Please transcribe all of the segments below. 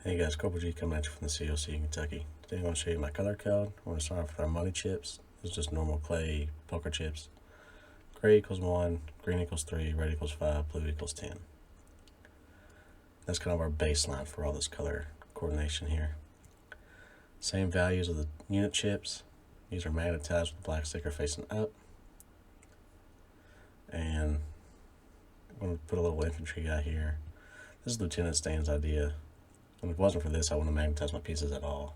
Hey guys, Corporal G coming at you from the COC in Kentucky. Today I'm going to show you my color code. We're going to start off with our money chips. This is just normal clay poker chips. Gray equals 1, green equals 3, red equals 5, blue equals 10. That's kind of our baseline for all this color coordination here. Same values of the unit chips. These are magnetized with the black sticker facing up. And I'm going to put a little infantry guy here. This is Lieutenant Stan's idea. And if it wasn't for this, I wouldn't magnetize my pieces at all.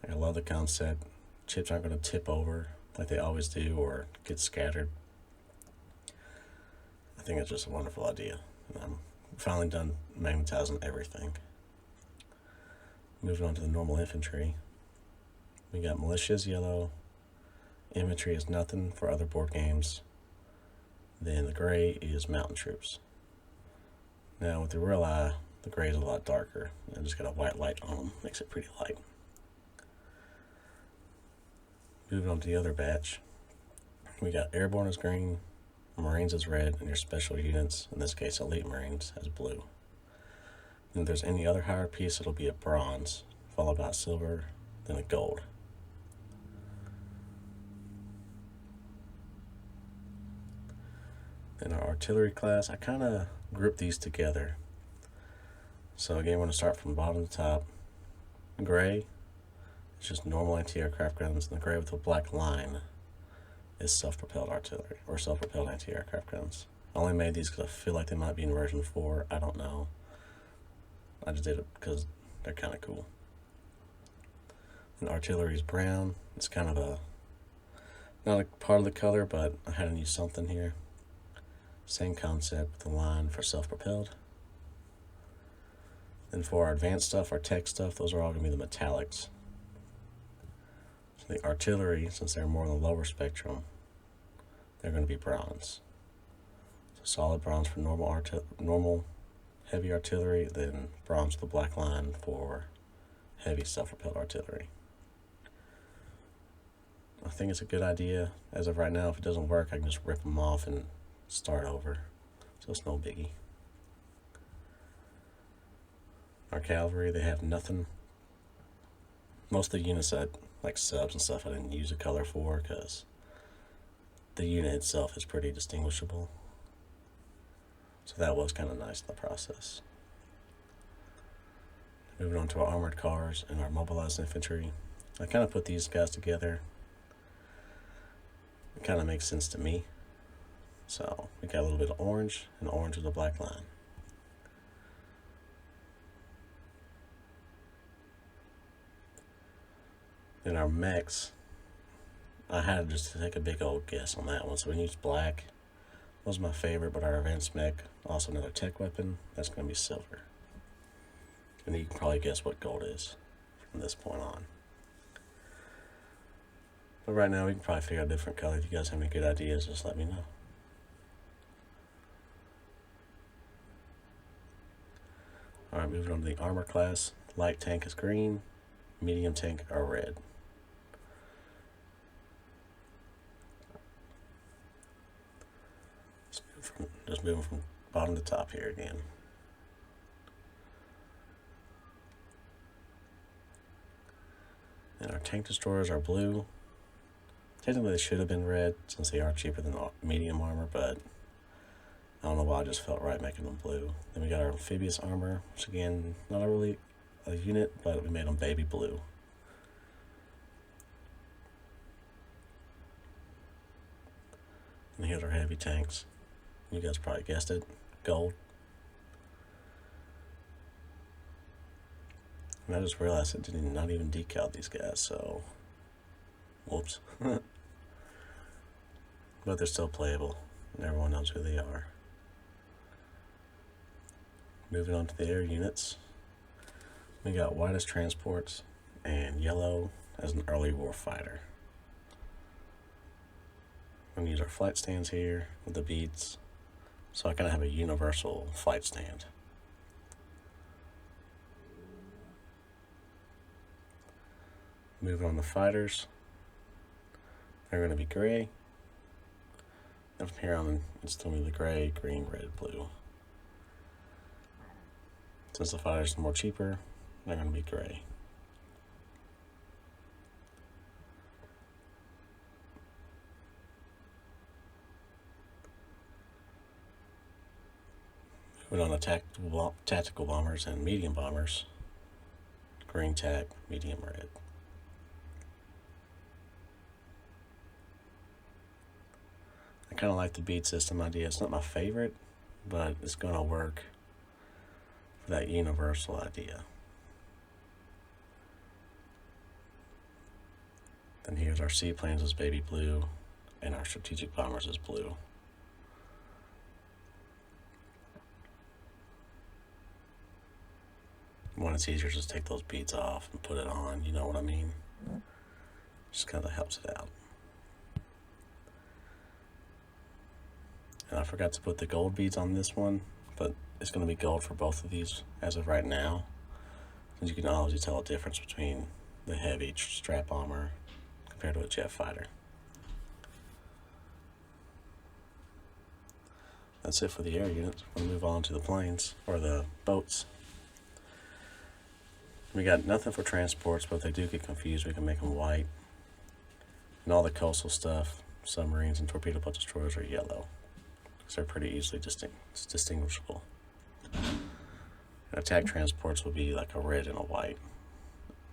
I love the concept. Chips aren't going to tip over like they always do or get scattered. I think it's just a wonderful idea. And I'm finally done magnetizing everything. Moving on to the normal infantry. We got militia is yellow. Infantry is nothing for other board games. Then the gray is mountain troops. Now with the real eye, the gray is a lot darker. I just got a white light on them, makes it pretty light. Moving on to the other batch, we got Airborne as green, Marines as red, and your special units, in this case Elite Marines, as blue. And if there's any other higher piece, it'll be a bronze, followed by a silver, then a gold. In our artillery class, I kind of grouped these together. So again, we're going to start from bottom to top. Gray is just normal anti-aircraft guns, and the gray with the black line is self-propelled artillery, or self-propelled anti-aircraft guns. I only made these because I feel like they might be in version 4. I don't know. I just did it because they're kind of cool. And artillery is brown. It's kind of not a part of the color, but I had to use something here. Same concept with the line for self-propelled. Then for our advanced stuff, our tech stuff, those are all going to be the metallics. So the artillery, since they're more on the lower spectrum, they're going to be bronze. So solid bronze for normal heavy artillery, then bronze with the black line for heavy self-propelled artillery. I think it's a good idea. As of right now, if it doesn't work, I can just rip them off and start over. So it's no biggie. Our cavalry, they have nothing. Most of the units like subs and stuff, I didn't use a color for because the unit itself is pretty distinguishable. So that was kind of nice in the process. Moving on to our armored cars and our mobilized infantry. I kind of put these guys together. It kind of makes sense to me. So we got a little bit of orange, and orange with a black line. In our mechs, I had just to take a big old guess on that one. So we used black. Was my favorite, but our advanced mech, also another tech weapon, that's going to be silver. And you can probably guess what gold is from this point on. But right now we can probably figure out a different color. If you guys have any good ideas, just let me know. Alright, moving on to the armor class. Light tank is green, medium tank are red. Just moving from bottom to top here again. And our tank destroyers are blue. Technically they should have been red since they are cheaper than medium armor, but I don't know why I just felt right making them blue. Then we got our amphibious armor, which again, not really a unit, but we made them baby blue. And here's our heavy tanks. You guys probably guessed it, gold. And I just realized it did not even decal these guys, so whoops. But they're still playable, and everyone knows who they are. Moving on to the air units. We got white as transports and yellow as an early war fighter. I'm going to use our flight stands here with the beads. So I kind of have a universal flight stand. Moving on to fighters. They're going to be gray. And from here on, it's still going to be the gray, green, red, blue. Since the fighters are more cheaper, they're going to be gray. Moving on to tactical bombers and medium bombers. Green tack, medium red. I kind of like the bead system idea. It's not my favorite, but it's going to work for that universal idea. Then here's our seaplanes as baby blue, and our strategic bombers as blue. When it's easier, just take those beads off and put it on, you know what I mean? Just kind of helps it out. And I forgot to put the gold beads on this one, but it's going to be gold for both of these as of right now. Since you can always tell a difference between the heavy strap bomber compared to a jet fighter. That's it for the air units. We'll move on to the planes, or the boats. We got nothing for transports, but if they do get confused, we can make them white. And all the coastal stuff, submarines and torpedo boat destroyers, are yellow, because they're pretty easily distinguishable. And attack transports will be like a red and a white.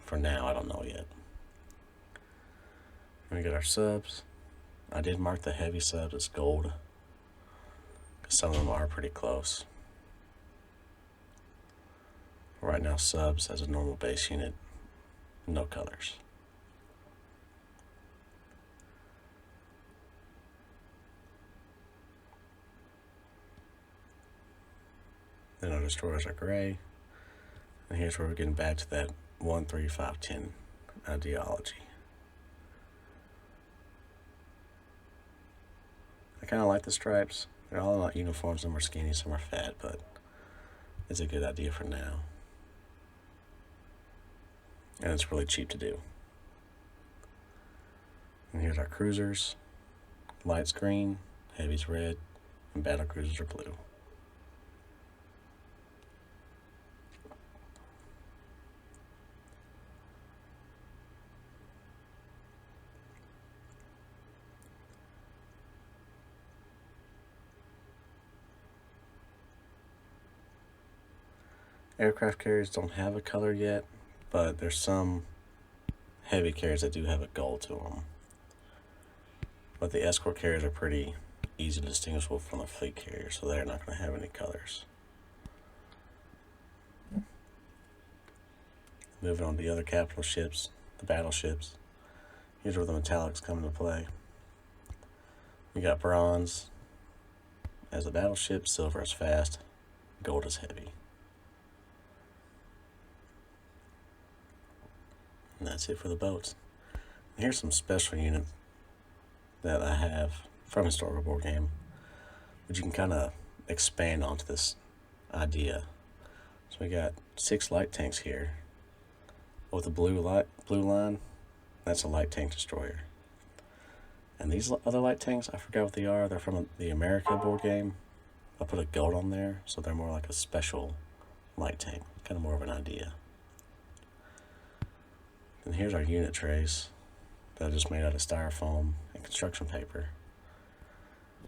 For now, I don't know yet. And we got our subs. I did mark the heavy subs as gold, because some of them are pretty close. Right now, subs as a normal base unit, no colors. Then our destroyers are gray. And here's where we're getting back to that 1, 3, 5, 10 ideology. I kind of like the stripes. They're all not uniform. Some are skinny, some are fat, but it's a good idea for now. And it's really cheap to do. And here's our cruisers. Light's green, heavy's red, and battle cruisers are blue. Aircraft carriers don't have a color yet, but there's some heavy carriers that do have a gold to them. But the escort carriers are pretty easy to distinguish from the fleet carriers, so they're not going to have any colors. Moving on to the other capital ships, the battleships. Here's where the metallics come into play. We got bronze as a battleship, silver as fast, gold as heavy. And that's it for the boats. And here's some special units that I have from Historical Board Game, but you can kind of expand onto this idea. So we got 6 light tanks here. With the blue line, that's a light tank destroyer. And these other light tanks, I forgot what they are. They're from the America board game. I put a gold on there, so they're more like a special light tank, kind of more of an idea. And here's our unit trays that I just made out of styrofoam and construction paper.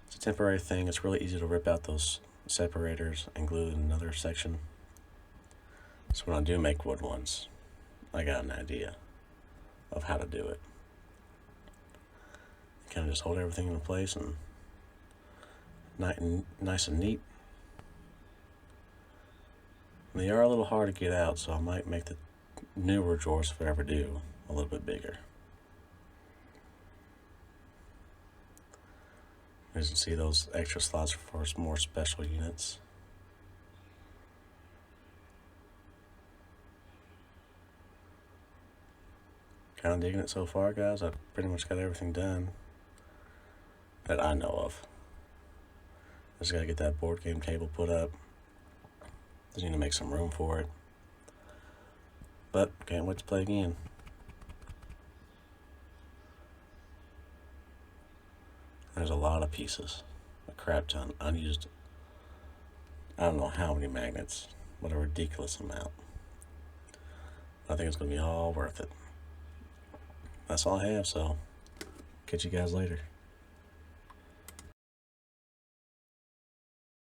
It's a temporary thing. It's really easy to rip out those separators and glue in another section. So when I do make wood ones, I got an idea of how to do it. Kind of just hold everything in place and nice and neat. And they are a little hard to get out, so I might make the newer drawers, if I ever do, a little bit bigger. As you can see, those extra slots are for more special units. Kind of digging it so far, guys. I've pretty much got everything done that I know of. I just gotta get that board game table put up. Just need to make some room for it. But can't wait to play again. There's a lot of pieces, a crap ton. Unused, I don't know how many magnets, but a ridiculous amount. I think it's going to be all worth it. That's all I have, so catch you guys later.